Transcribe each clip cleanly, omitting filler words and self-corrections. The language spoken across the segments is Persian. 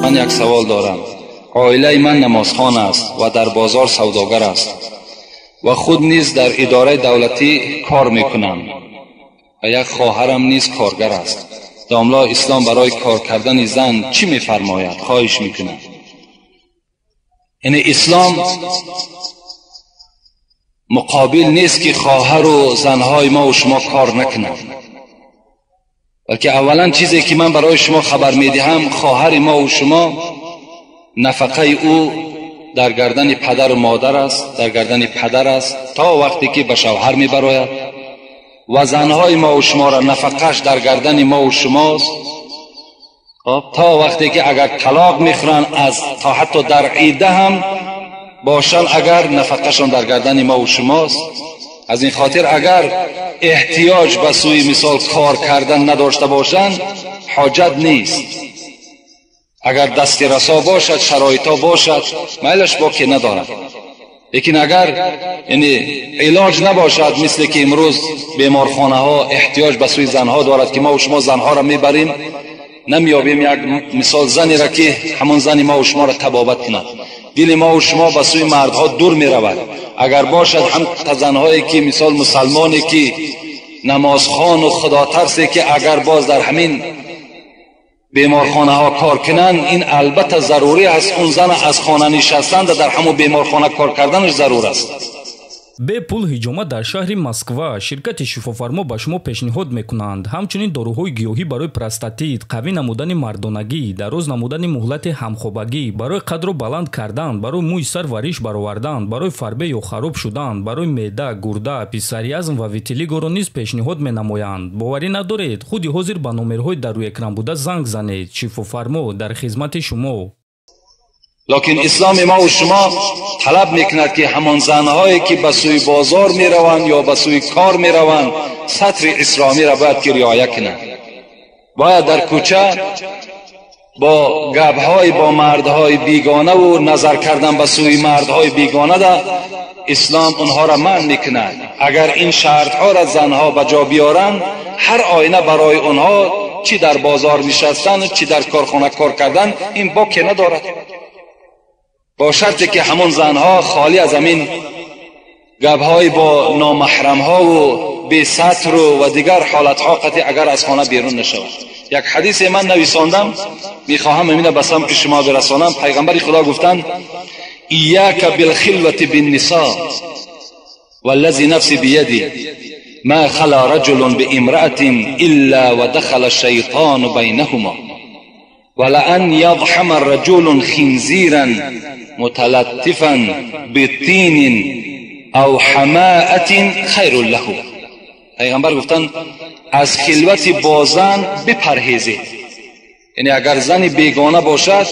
من یک سوال دارم. عائله من نمازخوان است و در بازار سوداگر است و خود نیز در اداره دولتی کار میکنم و یک خواهرم نیز کارگر است. داملا اسلام برای کار کردن زن چی میفرماید؟ خواهش میکنم. یعنی اسلام مقابل نیست که خواهر و زنهای ما و شما کار نکنند، بلکه اولا چیزی که من برای شما خبر میدهم، خواهر ما و شما نفقه او در گردن پدر و مادر است، در گردن پدر است تا وقتی که به شوهر میبراید، و زنهای ما و شما را نفقهش در گردن ما و شماست تا وقتی که اگر طلاق میخورن از تا حتی در عیده هم باشن، اگر نفقهشان در گردن ما و شماست. از این خاطر اگر احتیاج به سوی مثال کار کردن نداشته باشند حاجت نیست. اگر دست رسا باشد، شرایطا باشد، میلش با که ندارد. لیکن اگر یعنی علاج نباشد، مثل که امروز بیمارخانه ها احتیاج به سوی زنها دارد که ما و شما زنها را میبریم، نمیابیم یک مثال زنی را که همون زن ما و شما را طبابت کند. دل ما و شما به سوی مردها دور می رود. اگر باشد هم زنهایی که مثال مسلمانی که نمازخوان و خدا ترسی که اگر باز در همین بیمارخانه ها کار کنن، این البته ضروری است. اون زن از خانه نشستن در همون بیمارخانه کار کردنش ضرور است. бе пул ҳиҷомат дар шаҳри Москва ширкати шифофармо ба шумо пешниҳод мекунанд ҳамчунин дороҳои гиёҳӣ барои простатит, қавӣ намудани мардонагӣ, дароз намудани муҳлати ҳамхобагӣ, барои қадро баланд кардан, барои мӯи сар вариш баровардан, барои фарбе ё хароб шудан, барои меъда, гурда, писариазм ва витилигоро низ пешниҳод менамоянд. боварӣ надоред, худи ҳозир ба номерҳои дар рӯи экран буда занг занед. шифофармо дар хизмати шумо. لیکن اسلام ما و شما طلب میکند که همان زنهایی که به سوی بازار میروند یا به سوی کار میروند سطر اسلامی را باید که رعایت کنند. باید در کوچه با گپ‌های با مردهای بیگانه و نظر کردن به سوی مردهای بیگانه ده اسلام اونها را منع میکند. اگر این شرطها را زنها به جا بیارند، هر آینه برای اونها چی در بازار نشستن چی در کارخانه کار کردن این باکی ندارد، با شرطی که همون زنها خالی از همین گپ‌های با نامحرم‌ها و بی ستر و دیگر حالت‌ها قطعی اگر از خانه بیرون نشود. یک حدیث من نویساندم، میخواهم همین به سمع شما برسانم. پیغمبر خدا گفتند: ایاک بالخلوة بالنساء والذی نفسی بیدی ما خلا رجل بامرأة الا ودخل الشیطان بینهما ولأن يضحم الرجل خنزيرا متلطفا بطين او حماءة خیر له. پیغمبر گفتند از خلوت با زن بپرهیزید. یعنی اگر زن بیگانه باشد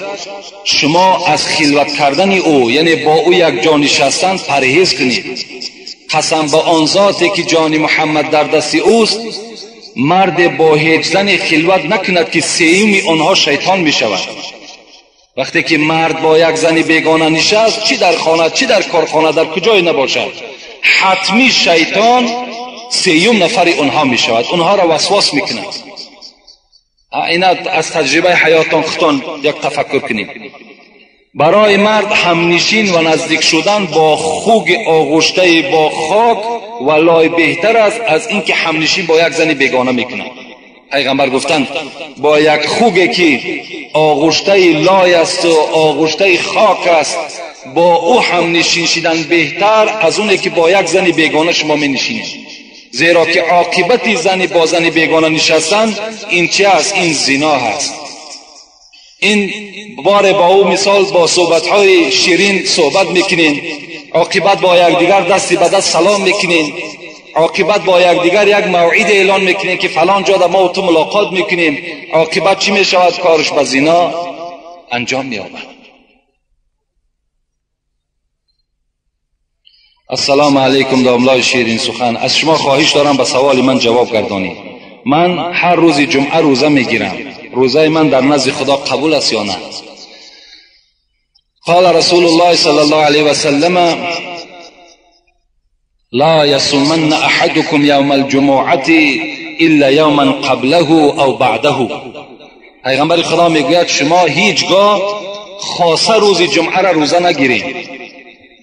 شما از خلوت کردن او، یعنی با او یک جا نشستن، پرهیز کنید. قسم به آن ذاتی که جان محمد در دست اوست، مرد با هیچ زن خلوت نکند که سیوم آنها شیطان می شود. وقتی که مرد با یک زن بیگانه نشست، چی در خانه چی در کارخانه در کجای نباشد، حتمی شیطان سیوم نفر اونها می شود، اونها را وسواس می کند. اینا از تجربه حیاتان خودتان یک تفکر کنید. برای مرد همنشین و نزدیک شدن با خوگ آغشته با خاک و لای بهتر است از اینکه همنشین با یک زن بیگانه میکنه. پیغمبر گفتند با یک خوگی که آغشته لای است و آغشته خاک است، با او همنشین شدن بهتر از اونی که با یک زن بیگانه شما می نشینید. زیرا که عاقبت زن با زن بیگانه نشستن این چه است؟ این زنا هست. این بار با او مثال با صحبت‌های شیرین صحبت میکنین، عاقبت با یک دیگر دستی به دست سلام میکنین، عاقبت با یک دیگر یک موعد اعلان میکنین که فلان جا ما و تو ملاقات میکنیم، عاقبت چی میشود؟ کارش به زنا انجام مییابد. السلام علیکم داملای شیرین سخن. از شما خواهش دارم به سوال من جواب گردانید. من هر روز جمعه روزه میگیرم. روزه من در نزد خدا قبول است یا نه؟ قال رسول الله صلی الله علیه و سلم: لا يصومن احدكم يوم الجمعه الا يوما قبله او بعده. پیغمبر خدا میگوید شما هیچگاه خاصه روز جمعه را روزه نگیرید.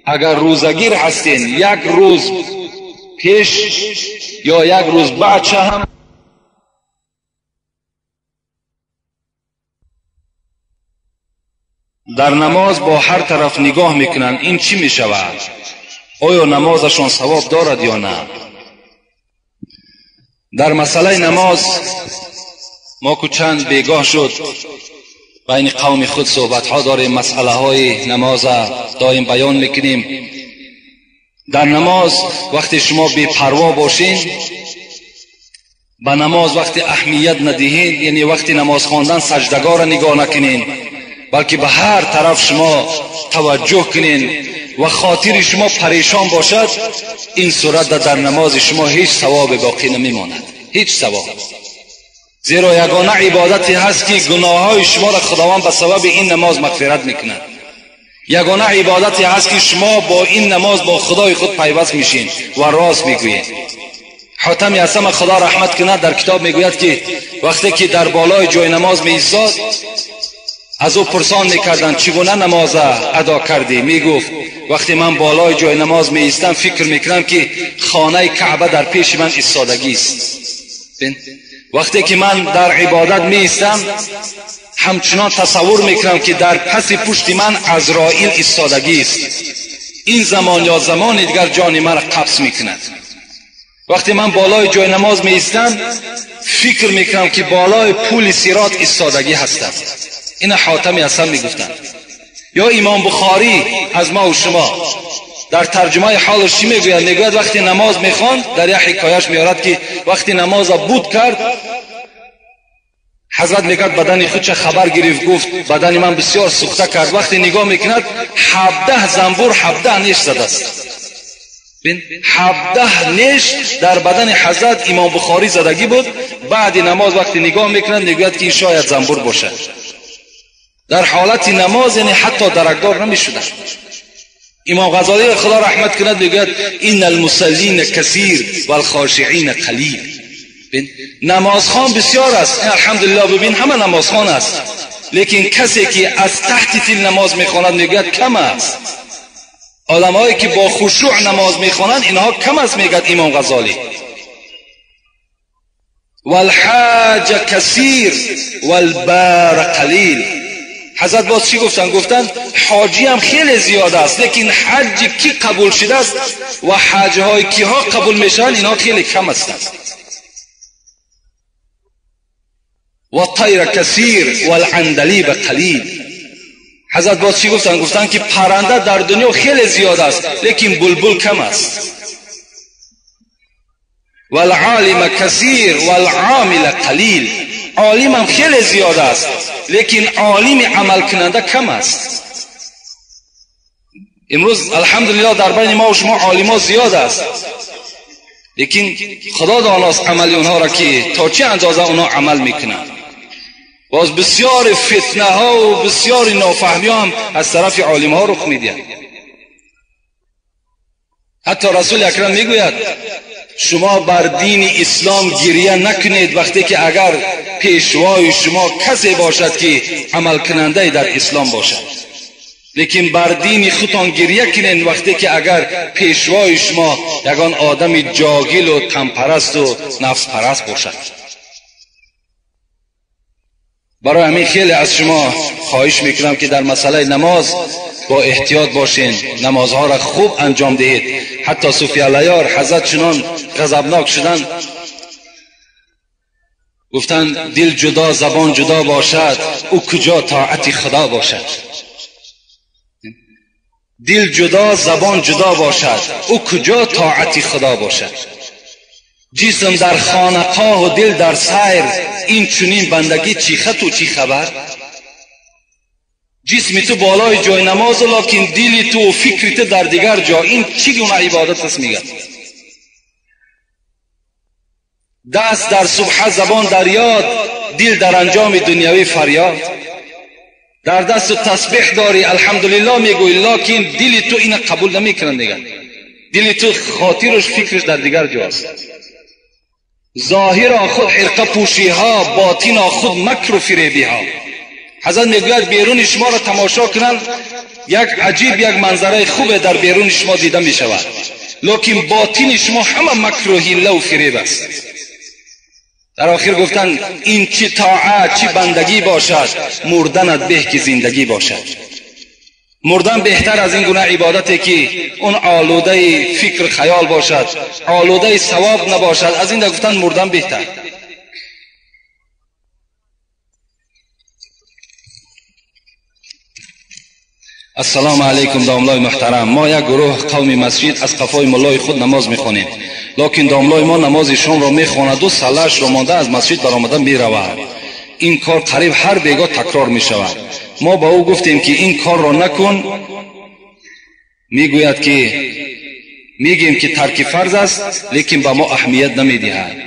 اگر روزگیر هستین یک روز پیش یا یک روز بعد هم در نماز با هر طرف نگاه میکنن، این چی میشود؟ آیا نمازشان ثواب دارد یا نه؟ در مسئله نماز ما کو چند بیگاه شد بین قوم خود صحبت ها داریم، مسئله های نماز دائم بیان میکنیم. در نماز وقتی شما بی پروا باشین، به نماز وقتی اهمیت ندهین، یعنی وقتی نماز خواندن سجدگاه را نگاه نکنین، بلکه به هر طرف شما توجه کنین و خاطر شما پریشان باشد، این صورت در نماز شما هیچ ثواب باقی نمیماند، هیچ ثواب. زیرا یگانه عبادتی هست که گناههای شما را خداوند به سبب این نماز مغفرت میکند. یگانه عبادتی هست که شما با این نماز با خدای خود پیوست میشین و راست میگویید. حاتم یسم خدا رحمت کند در کتاب میگوید که وقتی که در بالای جای نماز می ایستاد، از او پرسان میکردند چگونه نماز ادا کردی؟ میگفت وقتی من بالای جای نماز می ایستم فکر میکنم که خانه کعبه در پیش من ایستادگی است. وقتی که من در عبادت می ایستم همچنان تصور میکنم که در پس پشت من عزرائیل ایستادگی است. این زمان یا زمان دیگر جان من را قبض میکند. وقتی من بالای جای نماز می ایستم فکر میکنم که بالای پول صراط ایستادگی هستم. این حاتم یسم میگفتند. یا امام بخاری از ما و شما در ترجمه حالش چی میگوید؟ میگوید وقتی نماز میخواند، در یک حکایش میارد که وقتی نماز بود کرد، حضرت میگوید بدن خود چه خبر گرفت، گفت بدن من بسیار سوخته کرد. وقتی نگاه میکند 17 زنبور 17 نیش زده است. 17 نیش در بدن حضرت امام بخاری زدگی بود. بعد نماز وقتی نگاه میکند میگوید که این شاید زنبور باشه. در حالت نماز یعنی حتی درکدار نمیشدن. امام غزالی خدا رحمت کند میگوید این المصلین کثیر و الخاشعین قلیل. نمازخوان بسیار است، الحمدلله. ببین همه نمازخوان است، لیکن کسی که از تحت تل نماز میخواند میگوید کم است. علمایی که با خشوع نماز میخوانند اینها کم است میگوید امام غزالی. والحاج کثیر والبار قلیل. حضرت باز چی گفتن؟ گفتن حاجی هم خیلی زیاد است، لیکن حج کی قبول شده است و حج های کی ها قبول میشن اینها خیلی کم هستند. و طیر کثیر والعندلیب قلیل. حضرت باز چی گفتن؟ گفتن که پرنده در دنیا خیلی زیاد است، لیکن بلبل کم است. والعالم کثیر والعامل قلیل. عالم هم خیلی زیاد است، لیکن عالم عمل کننده کم است. امروز الحمدلله در بین ما و شما عالم ها زیاد است، لیکن خدا داناست عمل اونها را که تا چه اندازه اونها عمل میکنند. باز بسیار فتنه ها و بسیار نافهمی هم از طرف عالم ها رخ میدهد. حتی رسول اکرم میگوید شما بر دین اسلام گریه نکنید وقتی که اگر پیشوای شما کسی باشد که عمل کننده در اسلام باشد، لیکن بر دین خودتان گریه کنید وقتی که اگر پیشوای شما یگان آدم جاهل و تنپرست و نفس پرست باشد. برای همین خیلی از شما خواهش میکنم که در مسئله نماز با احتیاط باشین، نمازها را خوب انجام دهید. حتی صوفی علیار حضرت چنان غضبناک شدن، گفتند دل جدا زبان جدا باشد، او کجا طاعت خدا باشد. دل جدا زبان جدا باشد، او کجا طاعت خدا باشد. جسم در خانقاه و دل در سیر، این چنین بندگی چی خط و چی خبر؟ جسم تو بالای جای نماز لیکن دل تو و فکرت در دیگر جا، این چی گونه عبادت است؟ میگن دست در صبح زبان در یاد، دل در انجام دنیاوی فریاد. در دست تسبیح داری الحمدلله میگوی، لیکن دل تو این قبول نمیکنن. دیگر دل تو خاطرش فکرش در دیگر جاست. ظاهر خود حرقه پوشی ها، باطن خود مکر و فریبی ها. حضرت میگوید بیرون شما را تماشا کنند، یک عجیب یک منظره خوب در بیرون شما دیده می شود، لیکن باطن شما همه مکر و حیله و فریب است. در آخر گفتند این چی طاعت چی بندگی باشد، مردنت به که زندگی باشد. مردن بهتر از این گونه عبادتی که اون آلوده فکر خیال باشد، آلوده ثواب نباشد. از این گفتند مردن بهتر. السلام علیکم داملای محترم. ما یک گروه قوم مسجد از قفای ملای خود نماز میخوانیم، لیکن داملای ما نماز شام را میخواند و سله‌اش را مانده از مسجد برآمده میرود. این کار قریب هر بیگاه تکرار میشود. ما با او گفتیم که این کار را نکن، میگوید که میگیم که ترک فرض است، لیکن به ما اهمیت نمیدهد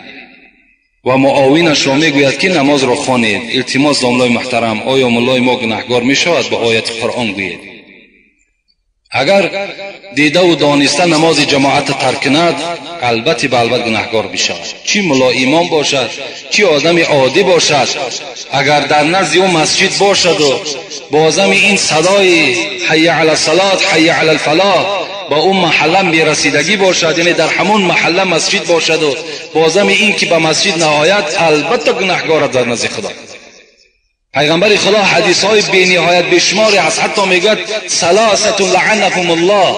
و معاونش را میگوید که نماز را خوانید. التماس داملای محترم، آیا ملای ما گناهگار میشود؟ به آیت قرآن گویید. اگر دیده و دانسته نماز جماعت ترک کند، البته به البته گناهگار بشود. چی ملا امام باشد، چی آدم عادی باشد، اگر در نزد او مسجد باشد و بازم این صدای حی علی الصلاة حی علی الفلاح با اون محله میرسیدگی باشد، یعنی در همون محله مسجد باشد و بازم این که به مسجد نهایت، البته گناهگار در نزد خدا. پیغمبر خدا حدیث های بی نهایت بشماری است، حتی میگوید ثلاثه لعنهم الله.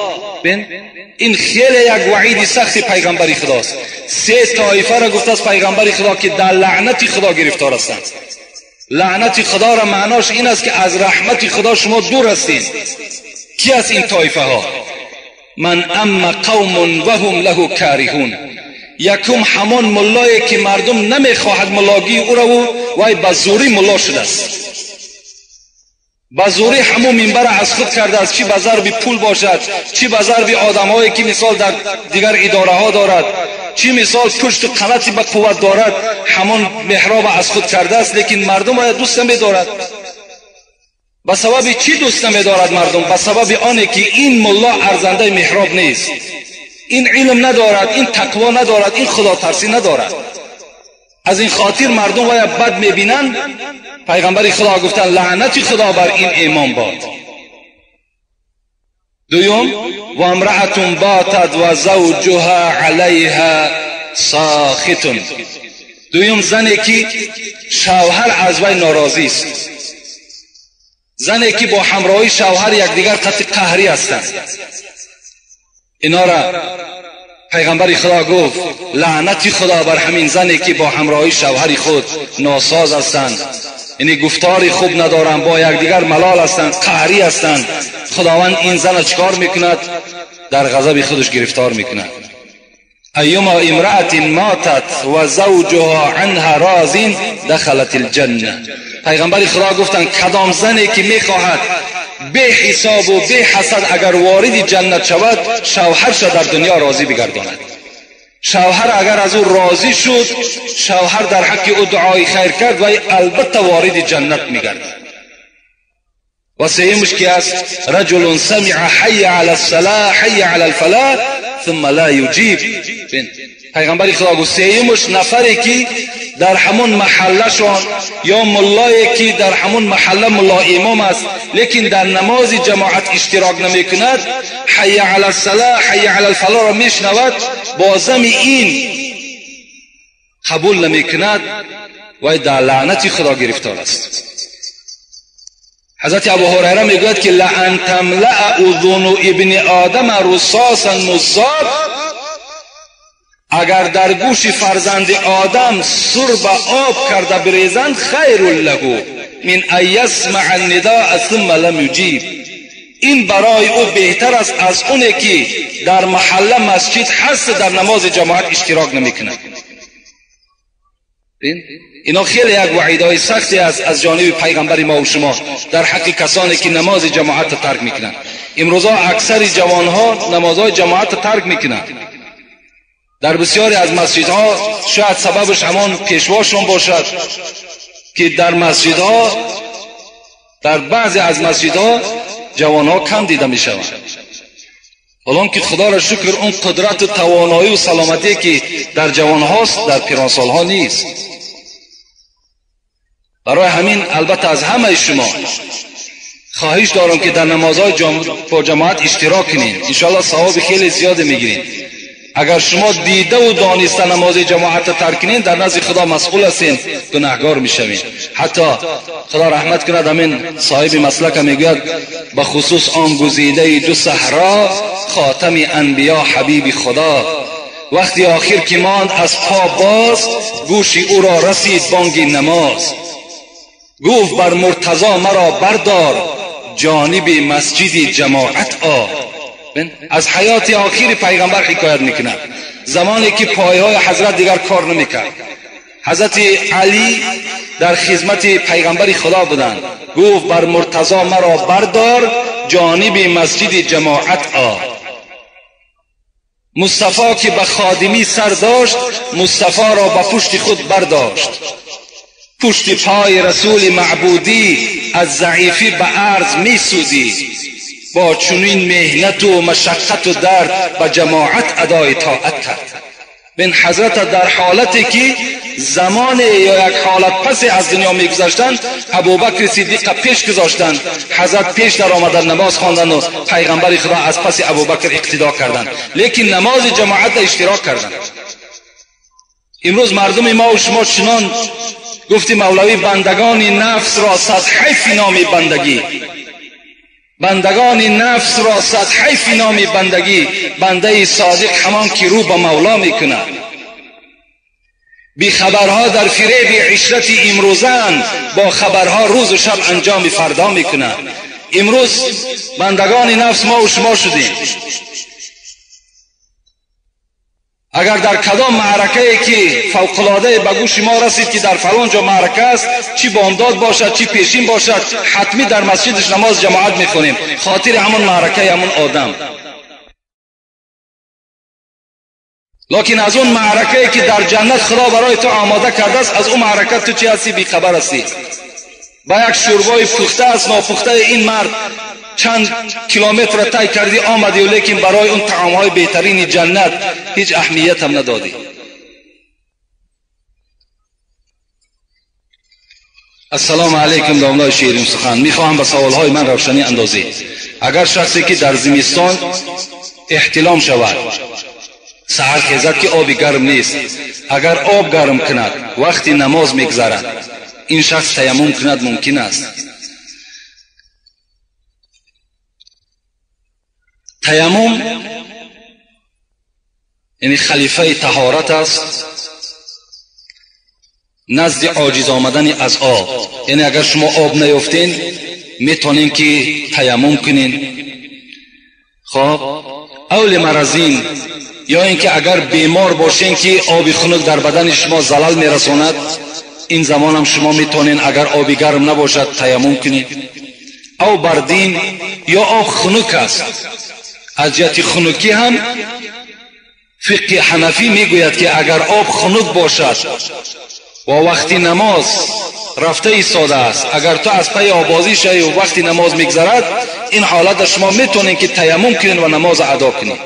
این خیلی یک وعید سخت پیغمبر خداست. سه طایفه را گفته است پیغمبر خدا که در لعنت خدا گرفتار هستند. لعنت خدا را معناش این است که از رحمت خدا شما دور هستید. کی است این طایفه ها؟ من اما قوم وهم له کارهون. یکم همان ملایی که مردم نمیخواهد ملاگی او را و وای بزوری ملا شده است، بزوری همون منبر از خود کرده است، چی بازار بی پول باشد، چی بازار بی آدمایی که مثال در دیگر اداره ها دارد، چی مثال پشت و قناتی به قوت دارد، همون محراب از خود کرده است. لیکن مردم آیا دوست نمی‌دارد؟ به سبب چی دوست نمی‌دارد مردم؟ به سبب آنه که این ملا ارزنده محراب نیست، این علم ندارد، این تقوا ندارد، این خدا ترسی ندارد. از این خاطر مردم وای بد میبینند. پیغمبر خدا گفتن لعنت خدا بر این امام باد. دوم و امرأة باتت و زوجها علیها ساخط. دوم زنی که شوهر از وی ناراضی است، زنی که با همراهی شوهر یکدیگر تحت قهری هستند. اینا را پیغمبر خدا گفت لعنت خدا بر همین زنی که با همراهی شوهر خود ناساز هستند، یعنی گفتاری خوب ندارند، با یکدیگر ملال هستند، قهری هستند. خداوند این زن چیکار میکند؟ در غضب خودش گرفتار میکند. ایما امرأة ماتت و زوجها عنها راض دخلت الجنه. پیغمبر خدا گفتند کدام زنی که میخواهد به حساب و به حسد اگر وارد جنت شود، شوهرش در دنیا راضی بگرداند. شوهر اگر از او راضی شد، شوهر در حق او دعای خیر کرد و البته وارد جنت میگردد. و سیمش که است رجل سمع حی علی الصلاة حی علی الفلاح ثم لا یجیب. پیغمبر خدا گفت سیمش نفری که در همون محله شان یا ملایی که در همون محله ملا امام است لیکن در نماز جماعت اشتراک نمی کند، حی علی الصلاة حی علی الفلاح را میشنود، بازم این قبول نمی کند و در لعنت خدا گرفتار است. حضرت ابو هریره میگوید که لئن تملأ اذن ابن آدم رصاصا مزار. اگر در گوش فرزند آدم سرب آب کرده بریزند، خیر له من ان یسمع النداء ثم لم یجیب. این برای او بهتر است از اونه که در محله مسجد هست در نماز جماعت اشتراک نمیکنه. اینا خیلی یک وعیدهای سختی است از جانب پیغمبر ما و شما در حق کسانی که نماز جماعت ترک میکنند. امروزا اکثر جوانها نمازهای جماعت ترک میکنند. در بسیاری از مسجدها شاید سببش همان پیشواشون باشد که در مسجدها، در بعضی از مسجدها جوانها کم دیده می شوند. الان که خدا را شکر اون قدرت و توانایی و سلامتی که در جوان هاست در پیرانسال ها نیست. برای همین البته از همه شما خواهش دارم که در نمازهای با جماعت اشتراک کنین، انشاءالله ثواب خیلی زیاد میگیرین. اگر شما دیده و دانسته نماز جماعت ترک کنین در نزد خدا مسئول هستین، گناهگار میشوین. حتی خدا رحمت کند همین صاحب مسلک میگوید به خصوص آن گزیده دو صحرا خاتم انبیا حبیب خدا، وقتی آخر که ماند از پا باز گوش او را رسید بانگ نماز، گفت بر مرتضی مرا بردار جانب مسجد جماعت آ. از حیات آخر پیغمبر حکایت میکنه، زمانی که پایهای حضرت دیگر کار نمیکرد. حضرت علی در خدمت پیغمبر خدا بودند، گفت بر مرتضی مرا بردار جانب مسجد جماعت آ. مصطفی که به خادمی سر داشت، مصطفی را به پشت خود برداشت. پشت پای رسول معبودی از ضعیفی به عرض می سودی، با چنین مهنت و مشقت و درد به جماعت ادای طاعت کرد. بن حضرت در حالتی که زمان یا یک حالت پس از دنیا میگذشتند، ابوبکر صدیق پیش گذاشتند، حضرت پیش در آمدن نماز خواندند و پیغمبر خدا از پس ابوبکر اقتدا کردند، لیکن نماز جماعت اشتراک کردند. امروز مردم ما و شما چنان گفتی مولوی بندگان نفس را صد حیف نام بندگی، بندگان نفس را صد حیف نام بندگی، بنده صادق همان که رو به مولا میکنه. بی خبرها در فریب عشرت امروزن، با خبرها روز و شب انجام فردا میکنه. امروز بندگان نفس ما و شما شدیم. اگر در کدام معرکه که فوق‌العاده به گوش ما رسید که در فلان جا معرکه است، چی بامداد باشد چی پیشین باشد، حتمی در مسجدش نماز جماعت میخونیم، خاطر همون معرکه همون آدم. لیکن از اون معرکه که در جنت خدا برای تو آماده کرده است، از اون معرکه تو چی هستی؟ بی خبر هستی. با یک شوربای پخته است ناپخته این مرد چند کیلومتر طی کردی آمدی، و لیکن برای اون طعامهای بهترین جنت هیچ اهمیت هم ندادی. السلام علیکم. دامنای شیرین سخن میخواهم به سوالهای من روشنی اندازی. اگر شخصی که در زمستان احتلام شود، سحر خیزد که آب گرم نیست، اگر آب گرم کند وقتی نماز میگذرد، این شخص تیمم کند ممکن است؟ تیمم یعنی خلیفه طهارت است نزد عاجز آمدن از آب. یعنی اگر شما آب نیافتین میتونین که تیمم کنین. خب اول مرضین، یا اینکه اگر بیمار باشین که آب خنک در بدن شما زلال میرساند، این زمان هم شما میتونین اگر آب گرم نباشد تیمم کنین. او بردین یا آب خنک است. از جهت خنکی هم فقه حنفی میگوید که اگر آب خنک باشد و وقتی نماز رفته ایستاده است، اگر تو از پی آبازی شوی و وقتی نماز میگذرد، این حالت شما میتونین که تیمم کنین و نماز ادا کنین.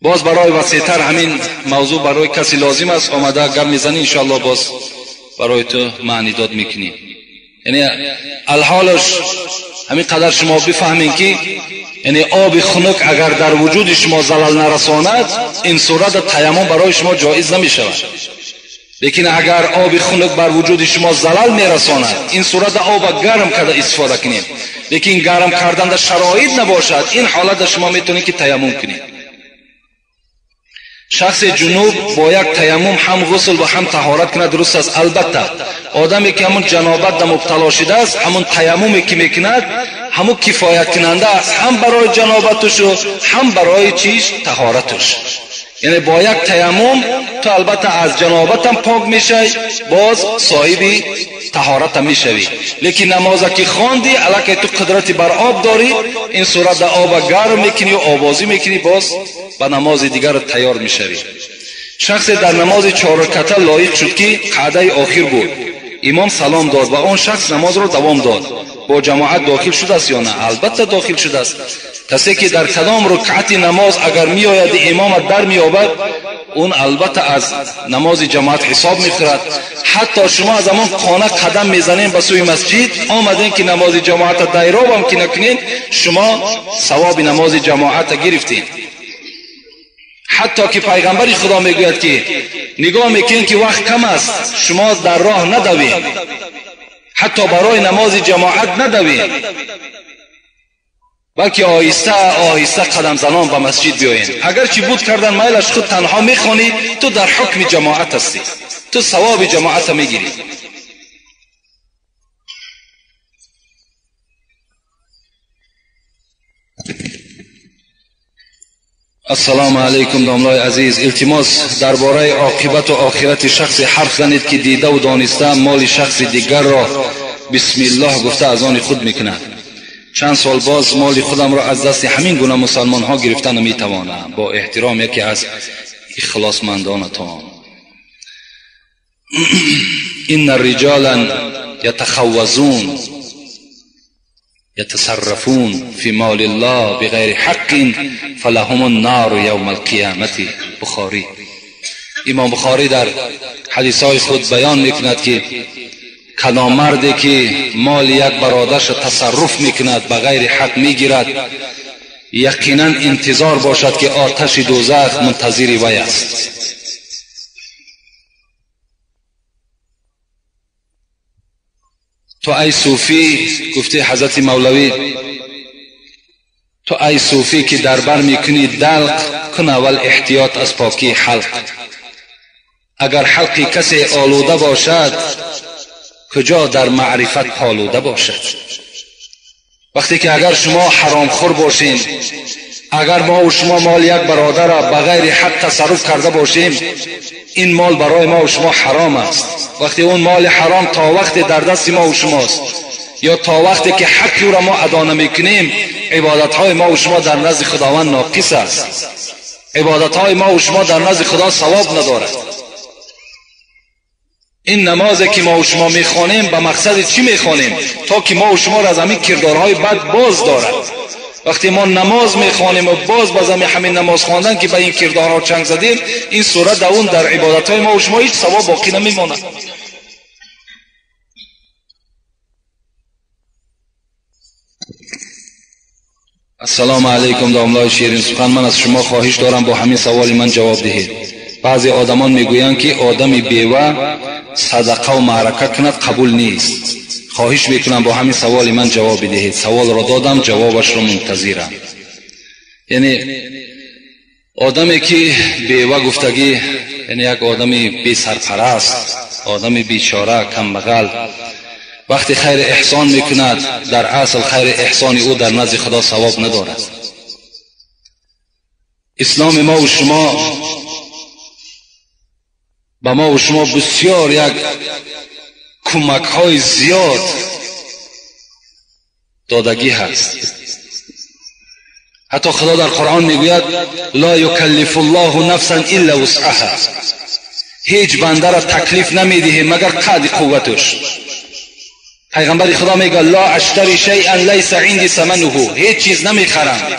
باز برای وسیع‌تر همین موضوع برای کسی لازم است آمده گپ میزنی، انشاءالله باز برای تو معنی داد میکنی. یعنی الحالش همین قدر شما بفهمین که یعنی آب خنک اگر در وجود شما زلال نرساند، این صورت تیمم برای شما جایز نمی شود. لیکن اگر آب خنک بر وجود شما زلال میرساند، این صورت آب گرم کرده استفاده کنید. لیکن گرم کردن در شرایط نباشد، این حالت شما میتونید که تیمم کنید. شخص جنوب با یک تیمم هم غسل و هم طهارت کنه، درست است. البته آدمی که همون جنابت در مبتلا شده است، همون تیممی که میکند همون کفایت کننده است، هم برای جنابتش و هم برای چیز طهارتش. یعنی با یک تیمم تو البته از جنابت هم پاک میشی، باز صاحب طهارت هم میشوی. لیکن نماز که خواندی الکی تو قدرت بر آب داری، این صورت آب گرم میکنی و آوازی میکنی، باز با نماز دیگر تیار میشوی. شخص در نماز 4 رکعته لایق شد که قعده آخر بود، امام سلام داد و آن شخص نماز را دوام داد. با جماعت داخل شده است یا نه؟ البته داخل شده است. کسی که در کدام رکعت نماز اگر می آید امام در می یابد، اون البته از نماز جماعت حساب می خورد. حتی شما از زمان خانه قدم میزنین به سوی مسجد، آمدین که نماز جماعت دایراب هم که نکنین، شما ثواب نماز جماعت گرفتین. حتی که پیغمبر خدا میگوید که نگاه میکنین که وقت کم است، شما در راه ندوین، حتی برای نماز جماعت ندوین، بلکه آهسته آهسته قدم زنان به مسجد بیاین. اگر چی بود کردن میلش خود تنها میخوانی، تو در حکم جماعت هستی، تو ثواب جماعت میگیری. السلام علیکم داملای عزیز، التماس درباره عاقبت و آخرت شخص حرف زنید که دیده و دانسته مال شخص دیگر را بسم الله گفته از آن خود میکند. چند سال باز مال خودم را از دست همین گونه مسلمان ها گرفتن نمیتوانم. با احترام یکی از اخلاصمندانتان. این الرجال یتخوضون یتصرفون فی مال الله بغیر حق فلهم النار یوم القیامت. بخاری. امام بخاری در حدیثهای خود بیان میکند که کدام مردی که مال یک برادرش تصرف میکند بغیر حق میگیرد، یقینا انتظار باشد که آتش دوزخ منتظر وی است. تو ای صوفی، گفته حضرت مولوی، تو ای صوفی که در بر میکنی دلق کن اول احتیاط از پاکی حلق. اگر حلقی کسی آلوده باشد، کجا در معرفت پالوده باشد. وقتی که اگر شما حرام خور باشین، اگر ما و شما مال یک برادر را بغیر حق تصرف کرده باشیم، این مال برای ما و شما حرام است. وقتی اون مال حرام تا وقتی در دست ما و شماست، یا تا وقتی که حقی را ما ادا نمیکنیم، عبادتهای ما و شما در نزد خداوند ناقص است. عبادتهای ما و شما در نزد خدا ثواب ندارد. این نمازی که ما و شما میخوانیم به مقصد چی میخوانیم؟ تا که ما و شما را از همین کردارهای بد باز دارد. وقتی ما نماز میخوانیم و باز همین نماز خواندن که به این کردارها چنگ زدیم، این صورت در اون در عبادتهای ما و شما هیچ ثواب باقی نمیماند. السلام علیکم داملای شیرین سخن، من از شما خواهش دارم با همین سوال من جواب دهید. بعضی آدمان میگویند که آدمی بیوه صدقه و معرکه کند قبول نیست. خواهش میکنم با همین سوال من جواب بدهید. سوال را دادم، جوابش را منتظرم. یعنی آدمی که بیوه گفتگی، یعنی یک آدمی بی سرپرست، آدمی بیچاره کمبغل، وقتی خیر احسان میکند، در اصل خیر احسان او در نزد خدا ثواب ندارد. اسلام ما و شما به ما و شما بسیار یک کمک های زیاد دادگی هست. حتی خدا در قرآن میگوید لا یکلف الله نفسا الا وسعها. هیچ بنده را تکلیف نمیده مگر قدر قوتش. پیغمبر خدا میگه لا اشتری شیئا لیس عندي ثمنه. هیچ چیز نمیخرم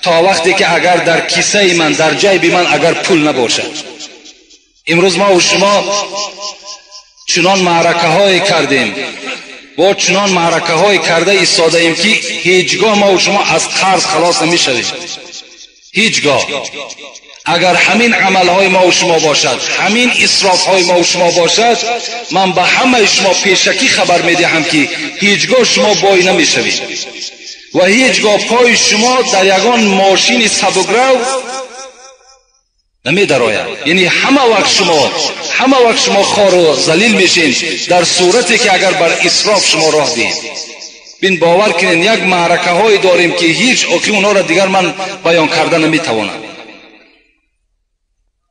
تا وقتی که اگر در کیسه من، در جیب من اگر پول نباشد. امروز ما و شما چنان معرکه های کردیم، با چنان معرکه های کرده ایستاده ایم که هیچگاه ما و شما از قرض خلاص نمی شویم. هیچگاه. اگر همین عمل های ما و شما باشد، همین اسراف های ما و شما باشد، من به همه شما پیشکی خبر می دهم که هیچگاه شما بای نمی شوید و هیچگاه پای شما در یگان ماشین سبکرو نمی دراید. یعنی همه وقت شما خار و ذلیل میشین در صورتی که اگر بر اسراف شما راه دید. بین باور کنین یک معرکه های داریم که هیچ اوکی اونا را دیگر من بیان کرده نمیتوانم.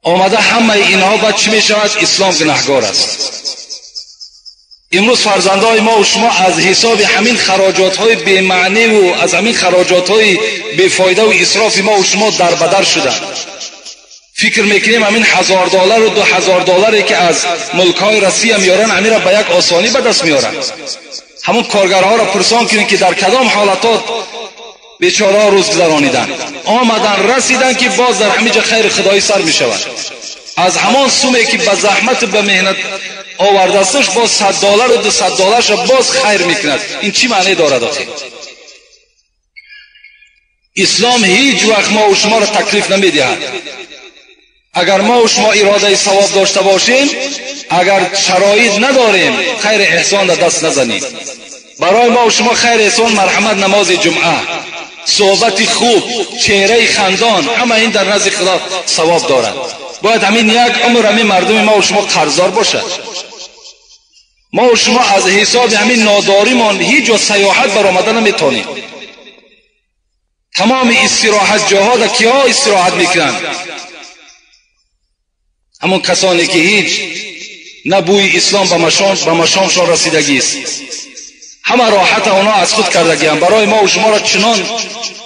آمده همه اینها بعد چی می شود؟ اسلام گناهگار است. امروز فرزندای ما و شما از حساب همین خراجات های بی معنی و از همین خراجات های بی فایده و اسراف ما و شما در بدر شدند. فکر میکنیم همین $1000 و $2000 که از ملک های روسیه میارن همین را به یک آسانی به دست میارن. همون کارگرها را پرسان کنید که در کدام حالات بیچاره‌ها روز گذرانیدن، آمدن رسیدن که باز در همینجا خیر خدایی سر می شود. از همان سومی که به زحمت به مهنت آورده استش باز $100 و $200 را باز خیر میکند. این چی معنی دارد آخه؟ اسلام هیچ وقت ما و شما را تکلیف نمیدهد. اگر ما و شما اراده ثواب داشته باشیم، اگر شرایط نداریم، خیر احسان را دست نزنیم. برای ما و شما خیر احسان مرحمت، نماز جمعه، صحبت خوب، چهره خندان، همه این در نزد خدا ثواب دارد. باید همین یک عمر همین مردم ما و شما قرضدار باشد. ما و شما از حساب همین ناداریمان هیچ جا سیاحت برآمده نمیتونیم. تمام استراحت جاها در کیا استراحت میکنند؟ همون کسانی که هیچ نبوی اسلام به مشامشان رسیدگی است. همه راحت اونا از خود کردگی هم. برای ما و شما را چنان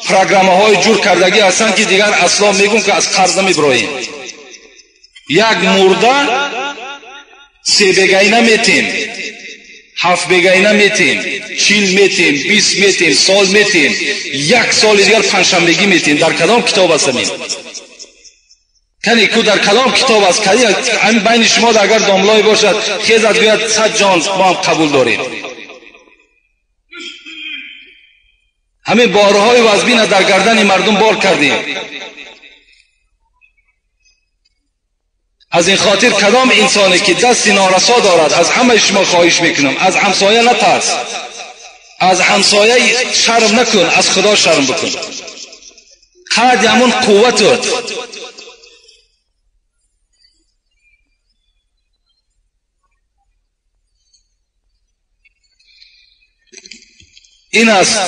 پروگرام‌های جور کردگی هستند که دیگر اصلا میگون که از قرض نمیبراییم. یک مرده 3 بگی نمیتیم، 7 بگی نمیتیم، 40 میتیم، 20 میتیم، سال میتیم، 1 سال دیگر پنجشنبگی میتیم. در کدام کتاب است این؟ کنی کو در کدام کتاب است؟ کنی همین بین شما اگر داملای باشد خیزت بیاد 100 جان ما هم قبول داریم. همین بارهای وزبین در گردن مردم بار کردیم. از این خاطر کدام انسانی که دستی نارسا دارد، از همه شما خواهش میکنم از همسایه نترس، از همسایه شرم نکن، از خدا شرم بکن. قد همون قوتت. این است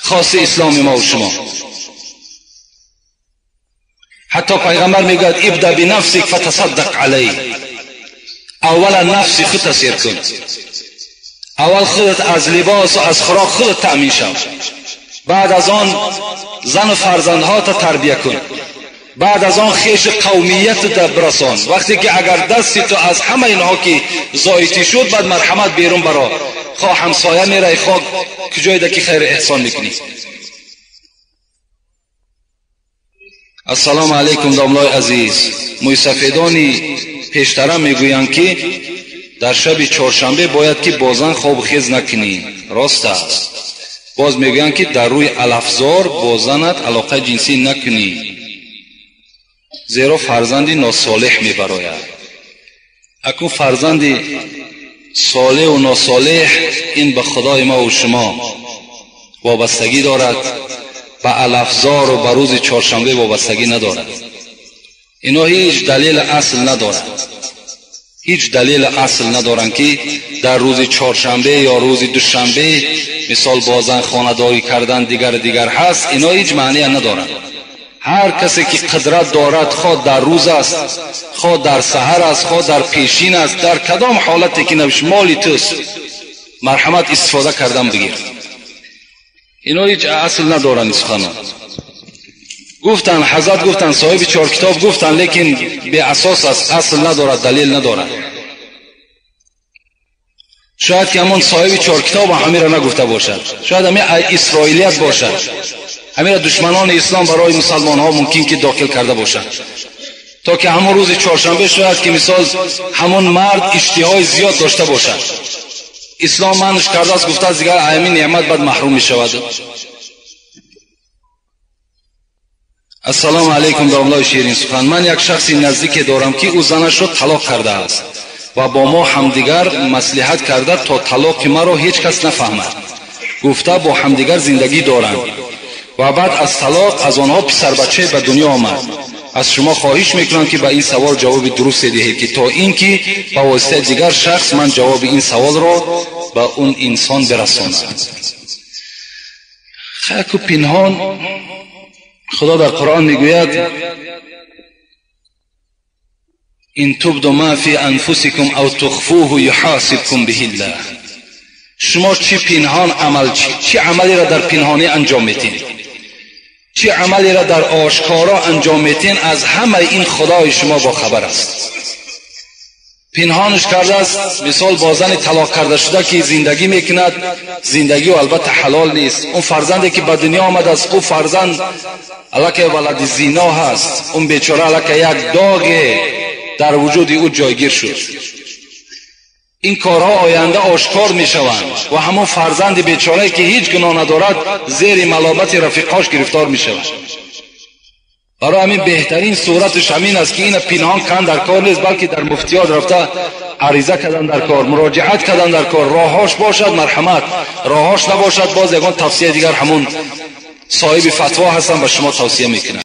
خاص اسلام ما و شما. حتی پیغمبر میگه ابدا بنفسک فتصدق علی. اولا نفس خود تسیر کن، اول خودت از لباس و از خوراک خودت تأمین شو، بعد از آن زن و فرزندها تا تربیه کن، بعد از آن خیش قومیت تا برسان. وقتی که اگر دستی تو از همه اینها که زایتی شد، بعد مرحمت بیرون برا، خواه همسایه میره، خواه کجای ده که خیر احسان میکنی. السلام علیکم داملای عزیز. موسفیدانی پیشترم میگویند که در شب چهارشنبه باید که بازن خواب خیز نکنی. راست است. باز میگویند که در روی الافزار بازنت علاقه جنسی نکنی، زیرا فرزندی ناصالح میبراید. اکنون فرزندی صالح و ناصالح این به خدای ما و شما وابستگی دارد، به الافزار و به روز چهارشنبه وابستگی ندارد. اینا هیچ دلیل اصل ندارد، هیچ دلیل اصل ندارند که در روز چهارشنبه یا روز دوشنبه مثال بازن خانه‌داری کردن دیگر هست. اینا هیچ معنی ندارند. هر کسی که قدرت دارد، خواه در روز است، خواه در سحر است، خواه در پیشین است، در کدام حالتی که نبیش مالی توست، مرحمت استفاده کردن بگیر. اینا هیچ اصل ندارن. سخنان گفتن، حضرت گفتن، صاحب 4 کتاب گفتن، لیکن به اساس است، اصل ندارد، دلیل ندارد. شاید که همون صاحب 4 کتاب همین را نگفته باشد، شاید همین اسرائیلیت باشد، همین را دشمنان اسلام برای مسلمان ها ممکن که داخل کرده باشد، تا که همون روز چهارشنبه شاید که مثال همون مرد اشتهای زیاد داشته باشد. اسلام منش کرده است، گفته است دیگر همین نعمت بعد محروم می شود. السلام علیکم داملای شیرین سخن. من یک شخصی نزدیک دارم که او زنش را طلاق کرده است و با ما همدیگر مصلحت کرده تا طلاق مرا هیچ کس نفهمد. گفته با همدیگر زندگی دارند و بعد از طلاق از آنها پسر بچه به دنیا آمد. از شما خواهش میکنم که به این سوال جواب درست دهید که تا اینکه با واسطه دیگر شخص من جواب این سوال را به اون انسان برسانم. خاک و پنهان خدا در قرآن میگوید این تبدوا ما فی انفسکم او تخفوه یحاسبکم به الله. شما چی پنهان عمل، چی عملی را در پنهانی انجام میتین، چی عملی را در آشکارا انجام میتین، از همه این خدای شما با خبر است. پنهانش کرده است. مثال با زن طلاق کرده شده که زندگی میکند، زندگی و البته حلال نیست. اون فرزندی که به دنیا آمده است، او فرزند الکه ولد زنا هست، اون بیچاره الکه یک داغ در وجود او جایگیر شد. این کارها آینده آشکار می شوند و همون فرزند بیچاره که هیچ گناه ندارد زیر ملامت رفیقاش گرفتار می شود. برای همین بهترین صورتش همین است که این پنهان کردن در کار نیست، بلکه در مفتیات رفته عریضه کردن در کار، مراجعت کردن در کار. راهاش باشد مرحمت، راهاش نباشد باز یگان توصیه دیگر همون صاحب فتوا هستن و شما توصیه میکنن.